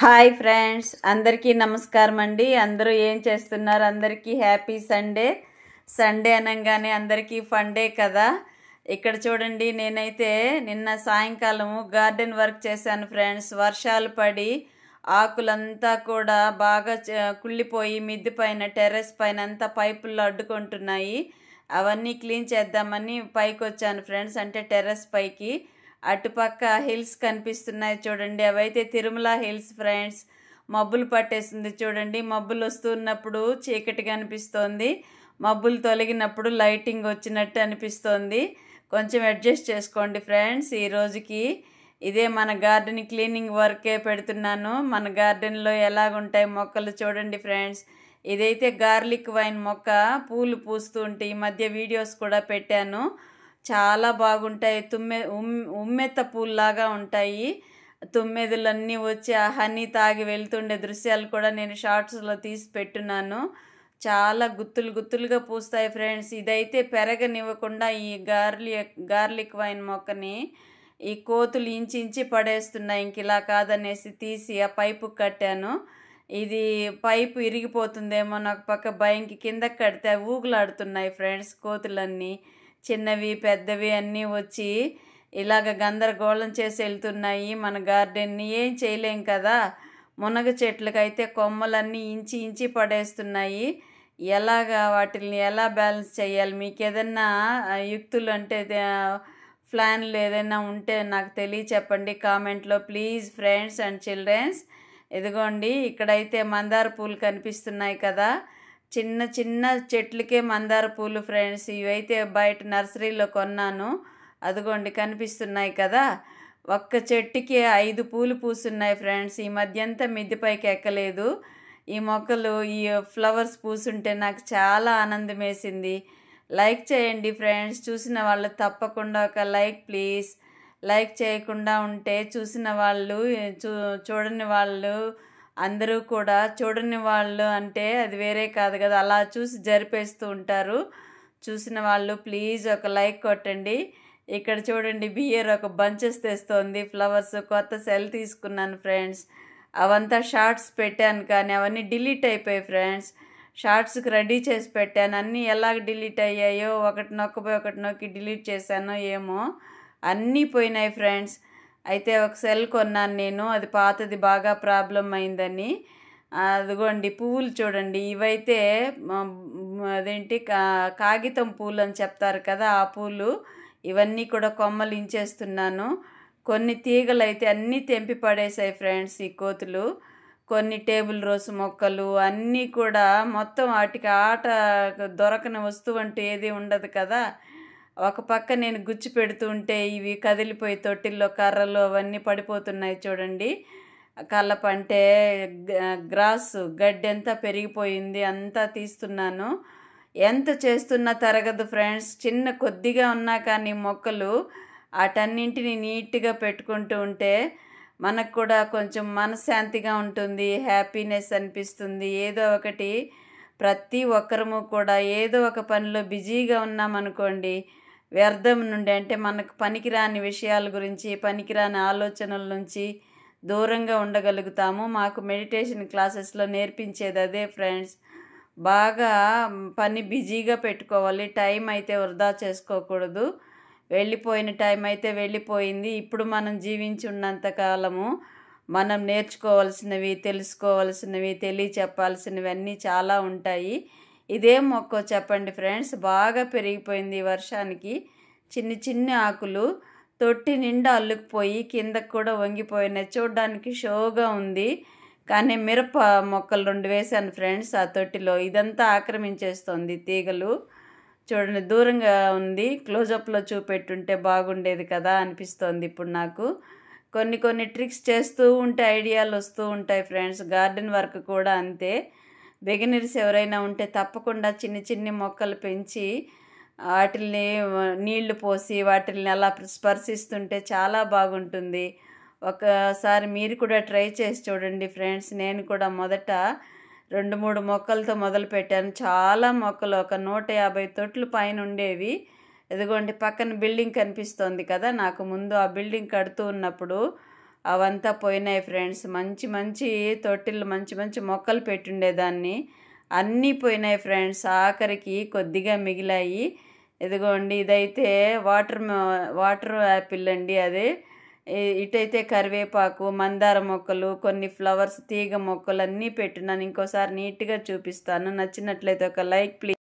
Hi friends, అందరికీ నమస్కారం అండి. అందరూ ఏం చేస్తున్నారు? అందరికీ హ్యాపీ సండే. సండే అనగానే అందరికీ ఫన్ డే కదా. ఇక్కడ చూడండి, నేనైతే నిన్న సాయంకాలము గార్డెన్ వర్క్ చేశాను ఫ్రెండ్స్. వర్షాలు పడి ఆకులంతా కూడా బాగా కుళ్ళిపోయి మిద్దె పైన టెర్రస్ పైన అంతా పైపుల్లో అడ్డుకుంటున్నాయి. అవన్నీ క్లీన్ చేద్దామని పైకి వచ్చాను ఫ్రెండ్స్, అంటే టెర్రస్ పైకి. అటుపక్క హిల్స్ కనిపిస్తున్నాయి చూడండి, అవైతే తిరుమల హిల్స్ ఫ్రెండ్స్. మబ్బులు పట్టేసింది చూడండి, మబ్బులు వస్తున్నప్పుడు చీకటిగా అనిపిస్తోంది, మబ్బులు తొలగినప్పుడు లైటింగ్ వచ్చినట్టు అనిపిస్తోంది. కొంచెం అడ్జస్ట్ చేసుకోండి ఫ్రెండ్స్. ఈ రోజుకి ఇదే మన గార్డెన్ క్లీనింగ్ వర్కే పెడుతున్నాను. మన గార్డెన్లో ఎలాగుంటాయి మొక్కలు చూడండి ఫ్రెండ్స్. ఇదైతే గార్లిక్ వైన్ మొక్క, పూలు పూస్తూ ఉంటే ఈ మధ్య వీడియోస్ కూడా పెట్టాను. చాలా బాగుంటాయి. ఉమ్మెత్త పూల్లాగా ఉంటాయి. తుమ్మెదులన్నీ వచ్చి ఆ హనీ తాగి వెళ్తుండే దృశ్యాలు కూడా నేను షార్ట్స్లో తీసి పెట్టున్నాను. చాలా గుత్తులుగా పూస్తాయి ఫ్రెండ్స్. ఇదైతే పెరగనివ్వకుండా ఈ గార్లిక్ వైన్ మొక్కని ఈ కోతులు ఇంచి పడేస్తున్నాయి. ఇంక ఇలా కాదనేసి తీసి ఆ పైపు కట్టాను. ఇది పైపు ఇరిగిపోతుందేమో నాకు పక్క భయంకి కిందకి కడితే ఊగులాడుతున్నాయి ఫ్రెండ్స్ కోతులన్నీ. చిన్నవి పెద్దవి అన్నీ వచ్చి ఇలాగ గందరగోళం చేసి వెళ్తున్నాయి మన గార్డెన్ని. ఏం చేయలేం కదా. మునగ చెట్లకైతే కొమ్మలన్నీ ఇంచి పడేస్తున్నాయి. ఎలాగా వాటిని ఎలా బ్యాలెన్స్ చేయాలి? మీకు ఏదన్నా యుక్తులు అంటే ప్లాన్లు ఏదైనా ఉంటే నాకు చెప్పండి కామెంట్లో ప్లీజ్ ఫ్రెండ్స్ అండ్ చిల్డ్రన్స్. ఇదిగోండి, ఇక్కడైతే మందార పూలు కనిపిస్తున్నాయి కదా. చిన్న చెట్లకే మందార పూలు ఫ్రెండ్స్. ఇవైతే బయట నర్సరీలో కొన్నాను. అదిగోండి కనిపిస్తున్నాయి కదా. ఒక్క చెట్టుకి 5 పూలు పూస్తున్నాయి ఫ్రెండ్స్. ఈ మధ్య అంతా మిద్దెపైకి ఎక్కలేదు. ఈ మొక్కలు ఈ ఫ్లవర్స్ పూసుంటే నాకు చాలా ఆనందం వేసింది. లైక్ చేయండి ఫ్రెండ్స్. చూసిన వాళ్ళు తప్పకుండా ఒక లైక్ ప్లీజ్. లైక్ చేయకుండా ఉంటే చూసిన వాళ్ళు చూడని వాళ్ళు అందరూ కూడా, చూడని వాళ్ళు అంటే అది వేరే కాదు కదా, అలా చూసి జరిపేస్తూ ఉంటారు. చూసిన వాళ్ళు ప్లీజ్ ఒక లైక్ కొట్టండి. ఇక్కడ చూడండి, బియర్ ఒక బంచెస్ తెస్తోంది ఫ్లవర్స్. కొత్త సెల్ తీసుకున్నాను ఫ్రెండ్స్. అవంతా షార్ట్స్ పెట్టాను కానీ అవన్నీ డిలీట్ అయిపోయాయి ఫ్రెండ్స్. షార్ట్స్కి రెడీ చేసి పెట్టాను, అన్నీ ఎలాగ డిలీట్ అయ్యాయో, ఒకటి నొక్కపోయి ఒకటి నొక్కి డిలీట్ చేశానో ఏమో, అన్నీ పోయినాయి ఫ్రెండ్స్. అయితే ఒక సెల్ కొన్నాను నేను, అది పాతది బాగా ప్రాబ్లం అయిందని. అదిగోండి పువ్వులు చూడండి, ఇవైతే అదేంటి కాగితం పూలు అని చెప్తారు కదా, ఆ పూలు. ఇవన్నీ కూడా కొమ్మలు ఇంచేస్తున్నాను. కొన్ని తీగలు అయితే అన్నీ తెంపి పడేసాయి ఫ్రెండ్స్ ఈ కోతులు. కొన్ని టేబుల్ రోస్ మొక్కలు అన్నీ కూడా మొత్తం వాటికి ఆట దొరకని వస్తువు అంటూ ఏది ఉండదు కదా. ఒక పక్క నేను గుచ్చి పెడుతూ ఉంటే ఇవి కదిలిపోయి తొట్టిల్లో కర్రలు అవన్నీ పడిపోతున్నాయి చూడండి. కళ్ళపంటే గ్రాస్ గడ్డి అంతా పెరిగిపోయింది, అంతా తీస్తున్నాను. ఎంత చేస్తున్నా తరగదు ఫ్రెండ్స్. చిన్న కొద్దిగా ఉన్నా కానీ మొక్కలు వాటన్నింటిని నీట్గా పెట్టుకుంటూ ఉంటే మనకు కూడా కొంచెం మనశ్శాంతిగా ఉంటుంది, హ్యాపీనెస్ అనిపిస్తుంది. ఏదో ఒకటి ప్రతి ఒక్కరము కూడా ఏదో ఒక పనిలో బిజీగా ఉన్నామనుకోండి, వ్యర్థం నుండి అంటే మనకు పనికిరాని విషయాల గురించి, పనికిరాని ఆలోచనల నుంచి దూరంగా ఉండగలుగుతాము. మాకు మెడిటేషన్ క్లాసెస్లో నేర్పించేది అదే ఫ్రెండ్స్. బాగా పని బిజీగా పెట్టుకోవాలి, టైం అయితే వృధా చేసుకోకూడదు. వెళ్ళిపోయిన టైం అయితే వెళ్ళిపోయింది. ఇప్పుడు మనం జీవించి ఉన్నంత కాలము మనం నేర్చుకోవాల్సినవి, తెలుసుకోవాల్సినవి, తెలియచెప్పాల్సినవి అన్నీ చాలా ఉంటాయి. ఇదే మొక్క చెప్పండి ఫ్రెండ్స్, బాగా పెరిగిపోయింది ఈ వర్షానికి. చిన్న ఆకులు తొట్టి నిండా అల్లుకుపోయి కిందకు కూడా వంగిపోయినాయి. చూడడానికి షోగా ఉంది కానీ మిరప మొక్కలు 2 వేశాను ఫ్రెండ్స్ ఆ తొట్టిలో. ఇదంతా ఆక్రమించేస్తుంది తీగలు. చూడండి దూరంగా ఉంది, క్లోజప్లో చూపెట్టుంటే బాగుండేది కదా అనిపిస్తోంది ఇప్పుడు నాకు. కొన్ని ట్రిక్స్ చేస్తూ ఉంటే ఐడియాలు వస్తూ ఉంటాయి ఫ్రెండ్స్. గార్డెన్ వర్క్ కూడా అంతే. బిగినర్స్ ఎవరైనా ఉంటే తప్పకుండా చిన్ని మొక్కలు పెంచి వాటిల్ని నీళ్లు పోసి వాటిల్ని అలా స్పర్శిస్తుంటే చాలా బాగుంటుంది. ఒకసారి మీరు కూడా ట్రై చేసి చూడండి ఫ్రెండ్స్. నేను కూడా మొదట 2-3 మొక్కలతో మొదలు పెట్టాను. చాలా మొక్కలు, ఒక 150 తొట్లు పైన ఉండేవి. ఇదిగోండి పక్కన బిల్డింగ్ కనిపిస్తోంది కదా, నాకు ముందు ఆ బిల్డింగ్ కడుతూ ఉన్నప్పుడు అవంతా పోయినాయి ఫ్రెండ్స్. మంచి మంచి తొట్టిల్లో మంచి మంచి మొక్కలు పెట్టుండేదాన్ని, అన్నీ పోయినాయి ఫ్రెండ్స్. ఆఖరికి కొద్దిగా మిగిలాయి. ఇదిగోండి, ఇదైతే వాటర్ యాపిల్ అండి. అదే ఇటైతే కరివేపాకు, మందార మొక్కలు, కొన్ని ఫ్లవర్స్ తీగ మొక్కలు అన్నీ పెట్టున్నాను. ఇంకోసారి నీట్గా చూపిస్తాను. నచ్చినట్లయితే ఒక లైక్ ప్లీజ్.